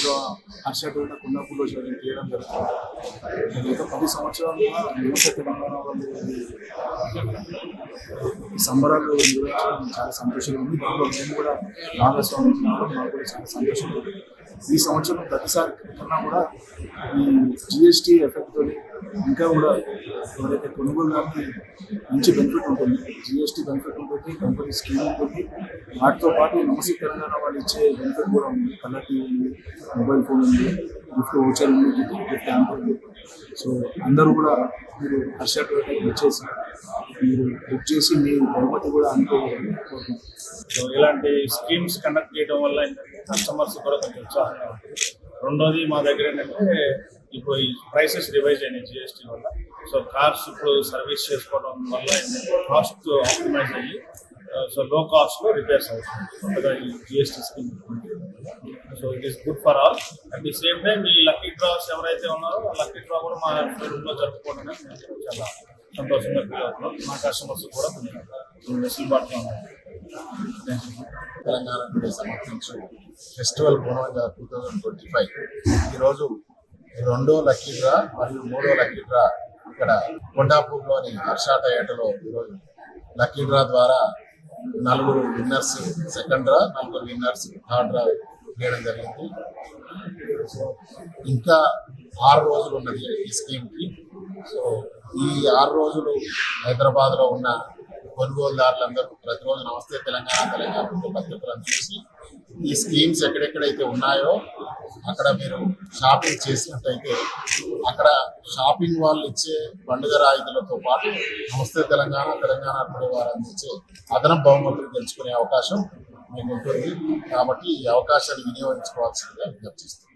Draw Harsha టోటా కుండాపూర్లో చేయడం జరుగుతుంది. గత 10 సంవత్సరాలుగా యువత తెలంగాణ వాళ్ళు ఈ సంబరాలు నిర్వహించడం చాలా సంతోషంగా ఉంది. దాంట్లో మేము కూడా భాగస్వామ్యం కావడం మాకు కూడా చాలా సంతోషంగా ఉంది. ఈ సంవత్సరం ప్రతిసారి కన్నా కూడా ఈ జిఎస్టీ ఎఫెక్ట్తో ఇంకా కూడా ఎవరైతే కొనుగోలుదారుకి మంచి బెనిఫిట్ ఉంటుంది. జిఎస్టీ బెనిఫిట్ ఉంటుంది, కంపెనీ స్కీమ్ ఉంటుంది. వాటితో పాటు నమస్తే తెలంగాణ వాళ్ళు ఇచ్చే బెనిఫిట్ కూడా ఉంది. కలర్ టీవీ ఉంది, మొబైల్ ఫోన్ ఉంది, గిఫ్ట్ వోచర్ ఉంది, గిఫ్ట్ హ్యాంపర్ ఉంది. సో అందరూ కూడా మీరు హర్ష టోటాకి వచ్చేసి మీరు బుక్ చేసి మీ బహుమతి కూడా అనుకోవాలి. సో ఇలాంటి స్కీమ్స్ కండక్ట్ చేయడం వల్ల ఏంటంటే కస్టమర్స్ కూడా కొంచెం ఉత్సాహంగా ఉంటుంది. రెండోది మా దగ్గర ఏంటంటే ఇప్పుడు ఈ ప్రైసెస్ రివైజ్ అయినాయి జిఎస్టీ వల్ల. సో కార్స్ ఇప్పుడు సర్వీస్ చేసుకోవడం వల్ల ఏంటంటే కాస్ట్ ఆప్టిమైజ్ అయ్యి సో లో కాస్ట్లో రిపేర్స్ అవుతుంది కొత్తగా ఈ GST scheme. So it is good for all. At the same time ఈ లక్కీ డ్రాస్ ఎవరైతే ఉన్నారో ఆ లక్కీ డ్రా కూడా మా షోరూంలో జరుపుకోవడం చాలా సంతోషంగా ఫీల్ అవుతున్నాం. మా కస్టమర్స్ కూడా కొంచెం వెసులుబాటుగా ఉన్నాయి. తెలంగాణ నుండి సమర్పించు ఫెస్టివల్ బోనాగా 2025 ఈరోజు రెండో లక్కీ డ్రా మరియు మూడో లక్కీ డ్రా ఇక్కడ కొండాపూర్లోని హర్ష టయోటాలో ఈరోజు లక్కీ డ్రా ద్వారా 4 winners second draw, 4 winners third draw చేయడం జరిగింది. ఇంకా 6 రోజులు ఉన్నది ఈ స్కీమ్కి. సో ఈ 6 రోజులు హైదరాబాద్లో ఉన్న కొనుగోలుదారులందరూ ప్రతిరోజు నమస్తే తెలంగాణ పత్రికలను చూసి ఈ స్కీమ్స్ ఎక్కడెక్కడైతే ఉన్నాయో అక్కడ మీరు షాపింగ్ చేసినట్టయితే అక్కడ షాపింగ్ వాళ్ళు ఇచ్చే పండుగ రాయితీలతో పాటు నమస్తే తెలంగాణ టుడే వారు అందించే అదనపు బహుమతులు గెలుచుకునే అవకాశం మీకు ఉంటుంది. కాబట్టి ఈ అవకాశాన్ని వినియోగించుకోవాల్సిందిగా విజ్ఞప్తి చేస్తున్నాను.